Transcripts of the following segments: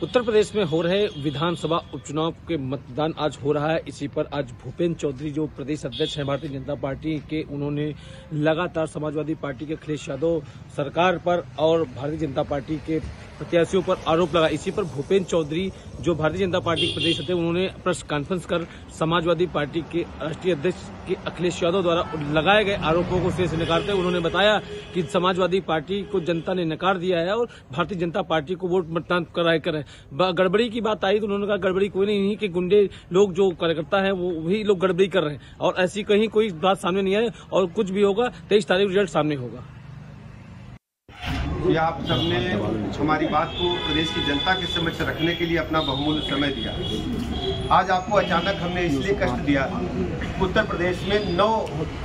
उत्तर प्रदेश में हो रहे विधानसभा उपचुनाव के मतदान आज हो रहा है। इसी पर आज भूपेन्द्र चौधरी जो प्रदेश अध्यक्ष हैं भारतीय जनता पार्टी के, उन्होंने लगातार समाजवादी पार्टी के अखिलेश यादव सरकार पर और भारतीय जनता पार्टी के प्रत्याशियों पर आरोप लगा। इसी पर भूपेन्द्र चौधरी जो भारतीय जनता पार्टी के प्रदेश अध्यक्ष, उन्होंने प्रेस कॉन्फ्रेंस कर समाजवादी पार्टी के राष्ट्रीय अध्यक्ष के अखिलेश यादव द्वारा लगाए गए आरोपों को सिरे से नकारते हुए उन्होंने बताया कि समाजवादी पार्टी को जनता ने नकार दिया है और भारतीय जनता पार्टी को वोट मतदान कराए करें। गड़बड़ी की बात आई तो उन्होंने कहा गड़बड़ी कोई नहीं कि गुंडे लोग जो कार्यकर्ता है वो वही लोग गड़बड़ी कर रहे हैं और ऐसी कहीं कोई बात सामने नहीं है और कुछ भी होगा 23 तारीख रिजल्ट सामने होगा। ये आप सबने हमारी बात को प्रदेश की जनता के समक्ष रखने के लिए अपना बहुमूल्य समय दिया। आज आपको अचानक हमने इसलिए कष्ट दिया, उत्तर प्रदेश में 9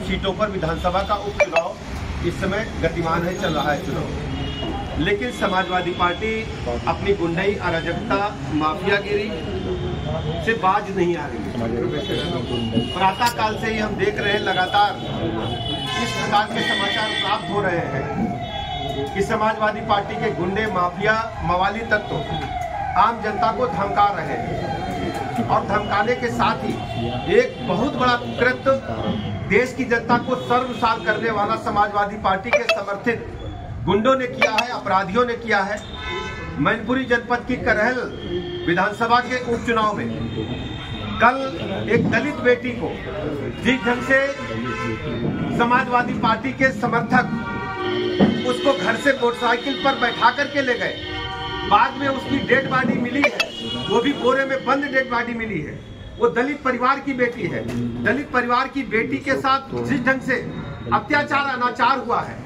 सीटों पर विधानसभा का उपचुनाव इस समय गतिमान है, चल रहा है चुनाव, लेकिन समाजवादी पार्टी अपनी गुंडई, अराजकता, माफियागिरी से बाज नहीं आ रही है। प्रातः काल से ही हम देख रहे हैं लगातार इस प्रकार के समाचार प्राप्त हो रहे हैं कि समाजवादी पार्टी के गुंडे, माफिया, मवाली तत्व आम जनता को धमका रहे हैं और धमकाने के साथ ही एक बहुत बड़ा कृत्य देश की जनता को शर्मसार करने वाला समाजवादी पार्टी के समर्थित गुंडों ने किया है, अपराधियों ने किया है। मैनपुरी जनपद की करहल विधानसभा के उपचुनाव में कल एक दलित बेटी को जिस ढंग से समाजवादी पार्टी के समर्थक उसको घर से मोटरसाइकिल पर बैठा करके ले गए, बाद में उसकी डेड बॉडी मिली है, वो भी बोरे में बंद डेड बॉडी मिली है। वो दलित परिवार की बेटी है। दलित परिवार की बेटी के साथ जिस ढंग से अत्याचार, अनाचार हुआ है,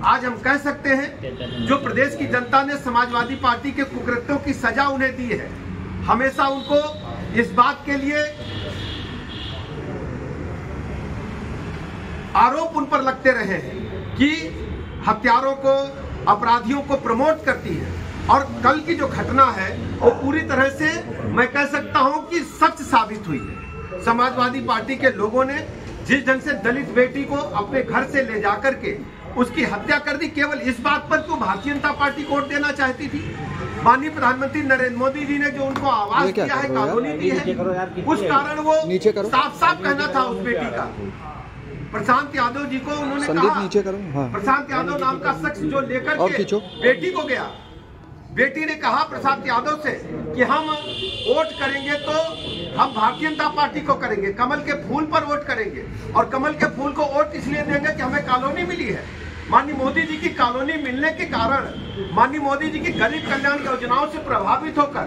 आज हम कह सकते हैं जो प्रदेश की जनता ने समाजवादी पार्टी के कुकृत्यों की सजा उन्हें दी है, हमेशा उनको इस बात के लिए आरोप उन पर लगते रहे हैं कि हत्यारों को, अपराधियों को प्रमोट करती है। और कल की जो घटना है वो पूरी तरह से मैं कह सकता हूं कि सच साबित हुई है। समाजवादी पार्टी के लोगों ने जिस ढंग से दलित बेटी को अपने घर से ले जाकर के उसकी हत्या कर दी, केवल इस बात पर कि भारतीय जनता पार्टी को वोट देना चाहती थी। माननीय प्रधानमंत्री नरेंद्र मोदी जी ने जो उनको आवाज दिया है, कॉलोनी दी है, उस कारण वो साफ साफ कहना था उस बेटी का। प्रशांत यादव जी को उन्होंने कहा, हाँ। प्रशांत यादव नाम का शख्स जो लेकर के बेटी को गया, बेटी ने कहा प्रशांत यादव से कि हम वोट करेंगे तो हम भारतीय जनता पार्टी को करेंगे, कमल के फूल पर वोट करेंगे और कमल के फूल को वोट इसलिए देंगे कि हमें कॉलोनी मिली है। माननीय मोदी जी की कॉलोनी मिलने के कारण, माननीय मोदी जी की गरीब कल्याण योजनाओं से प्रभावित होकर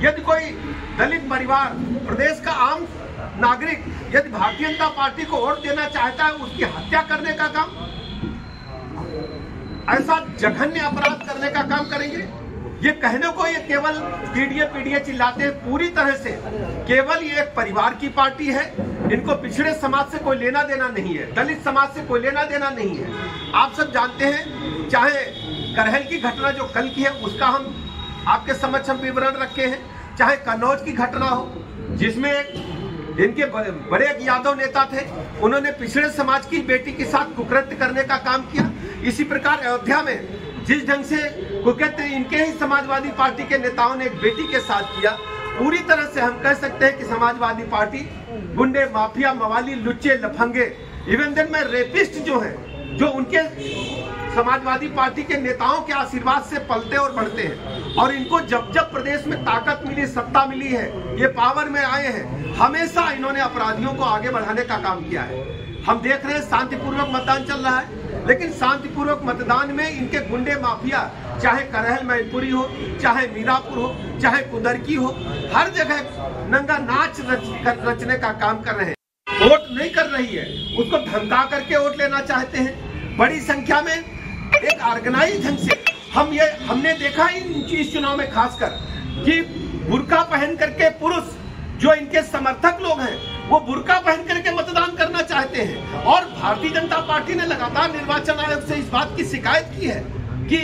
यदि कोई दलित परिवार, प्रदेश का आम नागरिक यदि भारतीय जनता पार्टी को वोट देना चाहता है, उसकी हत्या करने का काम, ऐसा जघन्य अपराध करने का काम करेंगे। ये कहने को ये केवल पीडीए चिल्लाते हैं, पूरी तरह से केवल ये एक परिवार की पार्टी है। इनको पिछड़े समाज से कोई लेना देना नहीं है, दलित समाज से कोई लेना देना नहीं है। आप सब जानते हैं, चाहे करहल की घटना जो कल की है उसका हम आपके समक्ष हम विवरण रखे हैं, चाहे कन्नौज की घटना हो जिसमें इनके बड़े एक यादव नेता थे, उन्होंने पिछड़े समाज की बेटी के साथ कुकृत्य करने का काम किया। इसी प्रकार अयोध्या में जिस ढंग से कुकृत्य इनके ही समाजवादी पार्टी के नेताओं ने एक बेटी के साथ किया, पूरी तरह से हम कह सकते हैं कि समाजवादी पार्टी गुंडे, माफिया, मवाली, लुच्चे, लफंगे, इवन देन में रेपिस्ट जो है, जो उनके समाजवादी पार्टी के नेताओं के आशीर्वाद से पलते और बढ़ते हैं। और इनको जब जब प्रदेश में ताकत मिली, सत्ता मिली है, ये पावर में आए हैं, हमेशा इन्होंने अपराधियों को आगे बढ़ाने का काम किया है। हम देख रहे हैं शांतिपूर्वक मतदान चल रहा है, लेकिन शांतिपूर्वक मतदान में इनके गुंडे, माफिया, चाहे करहल मैनपुरी हो, चाहे मीरापुर हो, चाहे कुदरकी हो, हर जगह नंगा नाच रचने का काम कर रहे हैं। वोट नहीं कर रही है, उसको धमका करके वोट लेना चाहते हैं। बड़ी संख्या में एक ऑर्गेनाइज ढंग से हमने देखा इस चुनाव में खासकर कि बुर्का पहन करके पुरुष जो इनके समर्थक लोग हैं वो बुर्का पहन करके मतदान करना चाहते हैं। और भारतीय जनता पार्टी ने लगातार निर्वाचन आयोग से इस बात की शिकायत की है कि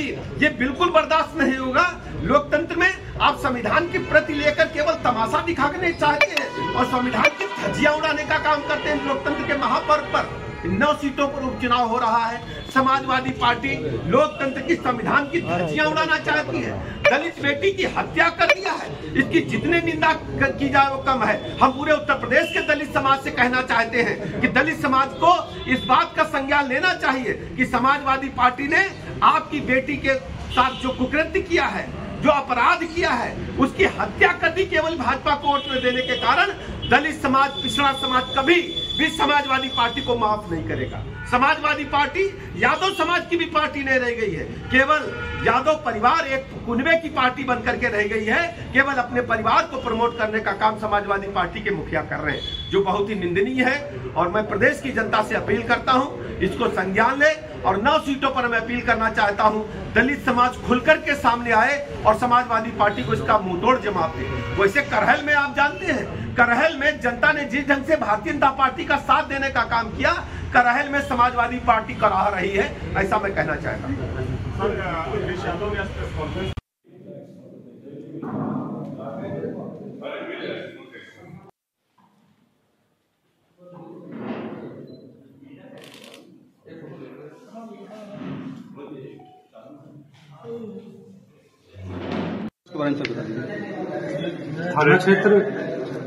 ये बिल्कुल बर्दाश्त नहीं होगा। लोकतंत्र में आप संविधान की प्रति लेकर केवल तमाशा दिखाने चाहते हैं और संविधान की धज्जियां उड़ाने का काम करते हैं लोकतंत्र के महापर्व पर। 9 सीटों पर उपचुनाव हो रहा है। समाजवादी पार्टी लोकतंत्र की संविधान की धज्जियां उड़ाना चाहती है। दलित बेटी की हत्या कर दिया है, इसकी जितने निंदा की जाए वो कम है। हम पूरे उत्तर प्रदेश के दलित समाज से कहना चाहते हैं कि दलित समाज को इस बात का संज्ञान लेना चाहिए कि समाजवादी पार्टी ने आपकी बेटी के साथ जो कुकृत्य किया है, जो अपराध किया है, उसकी हत्या कर दी केवल भाजपा को वोट में देने के कारण। दलित समाज, पिछड़ा समाज कभी भी समाजवादी पार्टी को माफ नहीं करेगा। समाजवादी पार्टी यादव समाज की भी पार्टी नहीं रह गई है, केवल यादव परिवार एक कुनबे की पार्टी बनकर के रह गई है। केवल अपने परिवार को प्रमोट करने का काम समाजवादी पार्टी के मुखिया कर रहे हैं, जो बहुत ही निंदनीय है। और मैं प्रदेश की जनता से अपील करता हूं, इसको संज्ञान ले। और 9 सीटों पर मैं अपील करना चाहता हूं, दलित समाज खुलकर के सामने आए और समाजवादी पार्टी को इसका मुंहतोड़ जवाब दे। वैसे करहल में आप जानते हैं, करहल में जनता ने जिस ढंग से भारतीय जनता पार्टी का साथ देने का काम किया, करहल में समाजवादी पार्टी कराह रही है, ऐसा मैं कहना चाहता हूं।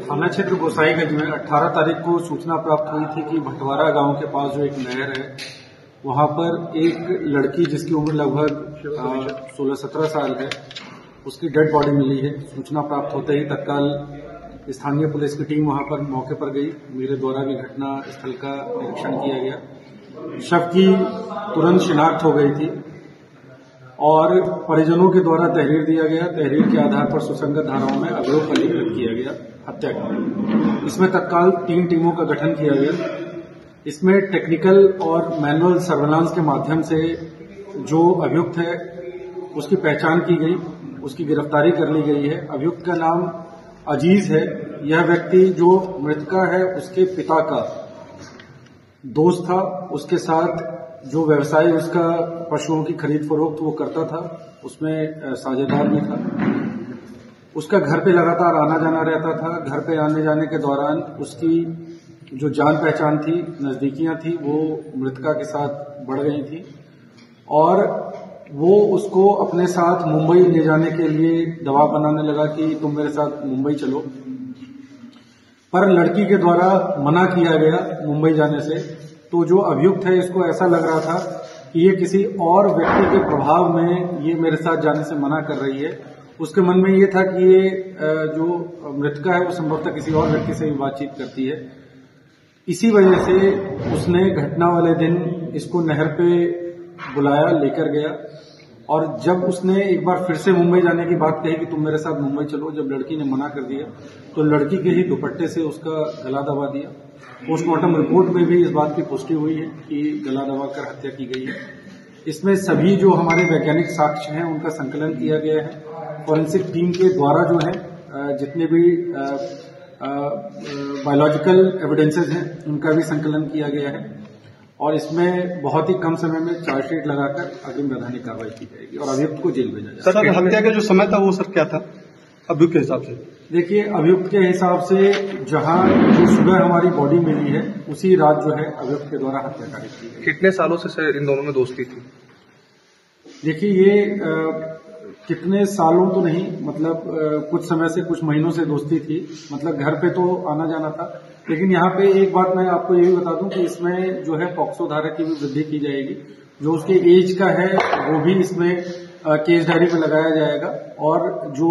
थाना क्षेत्र गोसाईगंज में 18 तारीख को सूचना प्राप्त हुई थी कि भटवारा गांव के पास जो एक नहर है, वहां पर एक लड़की जिसकी उम्र लगभग 16-17 साल है, उसकी डेड बॉडी मिली है। सूचना प्राप्त होते ही तत्काल स्थानीय पुलिस की टीम वहां पर मौके पर गई। मेरे द्वारा भी घटना स्थल का निरीक्षण किया गया। शव की तुरंत शिनाख्त हो गई थी और परिजनों के द्वारा तहरीर दिया गया। तहरीर के आधार पर सुसंगत धाराओं में अभियोग पंजीकृत किया गया हत्या का। इसमें तत्काल 3 टीमों का गठन किया गया। इसमें टेक्निकल और मैनुअल सर्वेलांस के माध्यम से जो अभियुक्त है उसकी पहचान की गई, उसकी गिरफ्तारी कर ली गई है। अभियुक्त का नाम अजीज है। यह व्यक्ति जो मृतका है उसके पिता का दोस्त था। उसके साथ जो व्यवसाय उसका पशुओं की खरीद फरोख्त वो करता था, उसमें साझेदार भी था। उसका घर पे लगातार आना जाना रहता था। घर पे आने जाने के दौरान उसकी जो जान पहचान थी, नजदीकियां थी, वो मृतका के साथ बढ़ गई थी और वो उसको अपने साथ मुंबई ले जाने के लिए दबाव बनाने लगा कि तुम मेरे साथ मुंबई चलो। पर लड़की के द्वारा मना किया गया मुंबई जाने से। तो जो अभियुक्त है, इसको ऐसा लग रहा था कि ये किसी और व्यक्ति के प्रभाव में ये मेरे साथ जाने से मना कर रही है। उसके मन में ये था कि ये जो मृतका है वो संभवतः किसी और व्यक्ति से भी बातचीत करती है। इसी वजह से उसने घटना वाले दिन इसको नहर पे बुलाया, लेकर गया और जब उसने एक बार फिर से मुंबई जाने की बात कही कि तुम मेरे साथ मुंबई चलो, जब लड़की ने मना कर दिया तो लड़की के ही दुपट्टे से उसका गला दबा दिया। पोस्टमार्टम रिपोर्ट में भी इस बात की पुष्टि हुई है कि गला दबाकर हत्या की गई है। इसमें सभी जो हमारे वैज्ञानिक साक्ष्य हैं उनका संकलन किया गया है। फॉरेंसिक टीम के द्वारा जो है जितने भी बायोलॉजिकल एविडेंसेस हैं उनका भी संकलन किया गया है और इसमें बहुत ही कम समय में चार्जशीट लगाकर अग्रिम वैधानिक कार्रवाई की जाएगी और अभियुक्त को जेल भेजा जाएगा। सर, हत्या का जो समय था वो सर क्या था अभियुक्त के हिसाब से? देखिए, अभियुक्त के हिसाब से जहां जो सुबह हमारी बॉडी मिली है उसी रात जो है अभियुक्त के द्वारा हत्या कार्य की गई। कितने सालों से सर इन दोनों में दोस्ती थी? देखिए, ये कितने सालों तो नहीं, मतलब कुछ समय से, कुछ महीनों से दोस्ती थी। मतलब घर पे तो आना जाना था। लेकिन यहाँ पे एक बात मैं आपको ये भी बता दूं कि इसमें जो है पॉक्सो धारा की भी वृद्धि की जाएगी। जो उसके एज का है वो भी इसमें केस डायरी में लगाया जाएगा। और जो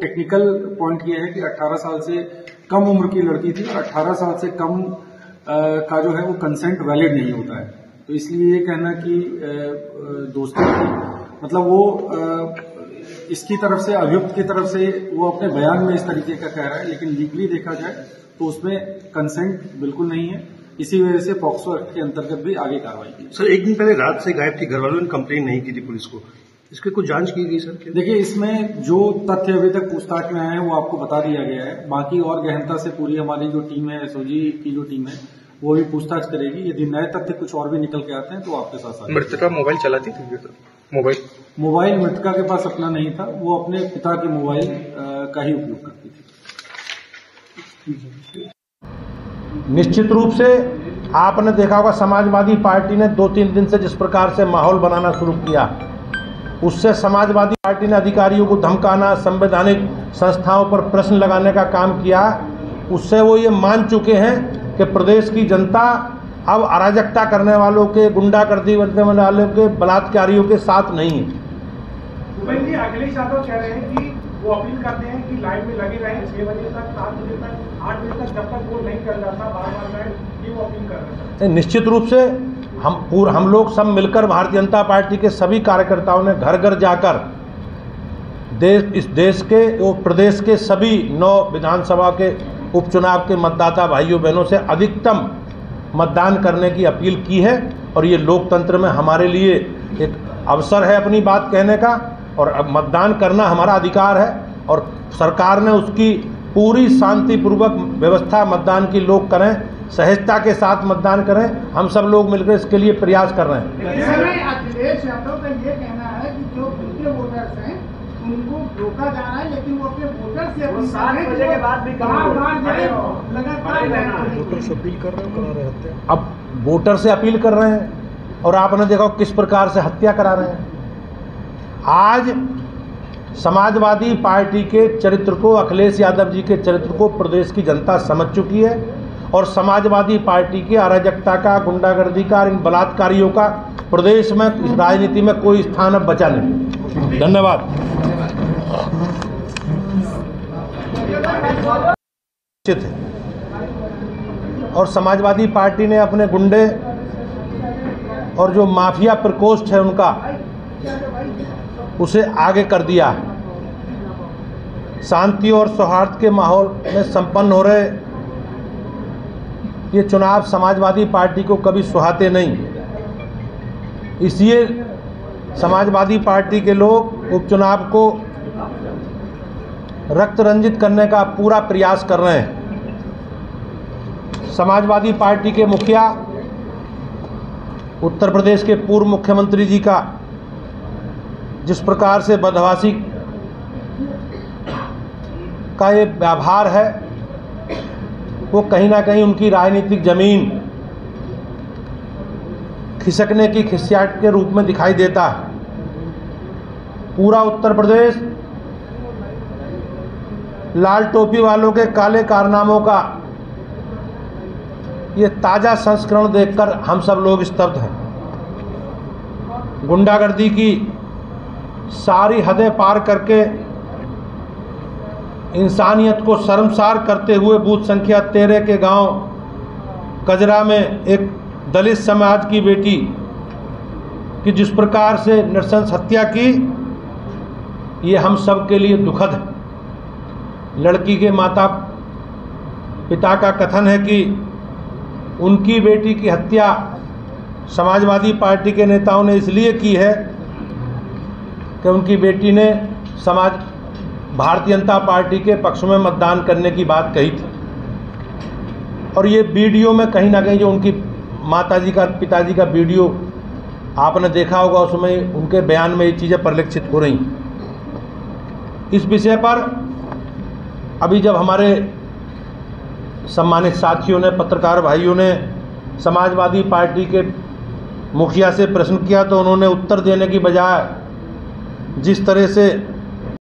टेक्निकल पॉइंट ये है कि 18 साल से कम उम्र की लड़की थी और 18 साल से कम का जो है वो कंसेंट वैलिड नहीं होता है। तो इसलिए ये कहना कि दोस्ती थी, मतलब वो इसकी तरफ से, अभियुक्त की तरफ से वो अपने बयान में इस तरीके का कह रहा है, लेकिन लीगली देखा जाए तो उसमें कंसेंट बिल्कुल नहीं है। इसी वजह से पॉक्सो एक्ट के अंतर्गत भी आगे कार्रवाई की। सर, एक दिन पहले रात से गायब थी, घर वालों ने कंप्लेन नहीं की थी पुलिस को, इसकी कुछ जांच की गई सर? देखिए, इसमें जो तथ्य अभी तक पूछताछ में आए हैं वो आपको बता दिया गया है। बाकी और गहनता से पूरी हमारी जो टीम है, एसओजी की जो टीम है, वो भी पूछताछ करेगी। यदि नए तथ्य कुछ और भी निकल के आते हैं तो आपके साथ। मृतका मोबाइल चलाती थी? मोबाइल मृतका के पास अपना नहीं था, वो अपने पिता के मोबाइल का ही उपयोग करती थी। निश्चित रूप से आपने देखा होगा समाजवादी पार्टी ने 2-3 दिन से जिस प्रकार से माहौल बनाना शुरू किया, उससे समाजवादी पार्टी ने अधिकारियों को धमकाना, संवैधानिक संस्थाओं पर प्रश्न लगाने का काम किया। उससे वो ये मान चुके हैं कि प्रदेश की जनता अब अराजकता करने वालों के, गुंडागर्दी करने वालों के, बलात्कारियों के साथ नहीं है। भूपेंद्र जी, अखिलेश यादव कह रहे हैं कि वो अपील करते हैं कि लाइन में लगे रहें 6 बजे तक, 7 बजे तक, 8 बजे तक, जब तक वोट नहीं कर जाता बार-बार जाए, ये वो अपील कर रहे हैं। निश्चित रूप से हम लोग सब मिलकर भारतीय जनता पार्टी के सभी कार्यकर्ताओं ने घर घर जाकर इस देश के और प्रदेश के सभी 9 विधानसभा के उपचुनाव के मतदाता भाइयों बहनों से अधिकतम मतदान करने की अपील की है। और ये लोकतंत्र में हमारे लिए एक अवसर है अपनी बात कहने का, और अब मतदान करना हमारा अधिकार है। और सरकार ने उसकी पूरी शांतिपूर्वक व्यवस्था मतदान की लोग करें, सहजता के साथ मतदान करें। हम सब लोग मिलकर इसके लिए प्रयास कर रहे हैं। अखिलेश यादव का ये कहना है कि जो उनके वोटर्स हैं उनको रोका जा रहा है, लेकिन वो अपने वोटर से 7 बजे के बाद भी अब वोटर से अपील कर रहे हैं, और आपने देखा किस प्रकार से हत्या करा रहे हैं। आज समाजवादी पार्टी के चरित्र को, अखिलेश यादव जी के चरित्र को प्रदेश की जनता समझ चुकी है, और समाजवादी पार्टी की अराजकता का, गुंडागर्दी का, इन बलात्कारियों का प्रदेश में, इस राजनीति में कोई स्थान अब बचा नहीं। धन्यवाद। और समाजवादी पार्टी ने अपने गुंडे और जो माफिया प्रकोष्ठ है उनका, उसे आगे कर दिया। शांति और सौहार्द के माहौल में संपन्न हो रहे ये चुनाव समाजवादी पार्टी को कभी सुहाते नहीं। इसलिए समाजवादी पार्टी के लोग उपचुनाव को रक्त रंजित करने का पूरा प्रयास कर रहे हैं। समाजवादी पार्टी के मुखिया, उत्तर प्रदेश के पूर्व मुख्यमंत्री जी का जिस प्रकार से बदहवासी का ये व्यवहार है, वो कहीं ना कहीं उनकी राजनीतिक जमीन खिसकने की खिसियाट के रूप में दिखाई देता है। पूरा उत्तर प्रदेश लाल टोपी वालों के काले कारनामों का ये ताज़ा संस्करण देखकर हम सब लोग स्तब्ध हैं। गुंडागर्दी की सारी हदें पार करके इंसानियत को शर्मसार करते हुए बूथ संख्या 13 के गांव कजरा में एक दलित समाज की बेटी की जिस प्रकार से नृशंस हत्या की, ये हम सब के लिए दुखद है। लड़की के माता पिता का कथन है कि उनकी बेटी की हत्या समाजवादी पार्टी के नेताओं ने इसलिए की है कि उनकी बेटी ने भारतीय जनता पार्टी के पक्ष में मतदान करने की बात कही थी। और ये वीडियो में कहीं ना कहीं जो उनकी माताजी का, पिताजी का वीडियो आपने देखा होगा, उसमें उनके बयान में ये चीज़ें परिलक्षित हो रही। इस विषय पर अभी जब हमारे सम्मानित साथियों ने, पत्रकार भाइयों ने समाजवादी पार्टी के मुखिया से प्रश्न किया, तो उन्होंने उत्तर देने की बजाय जिस तरह से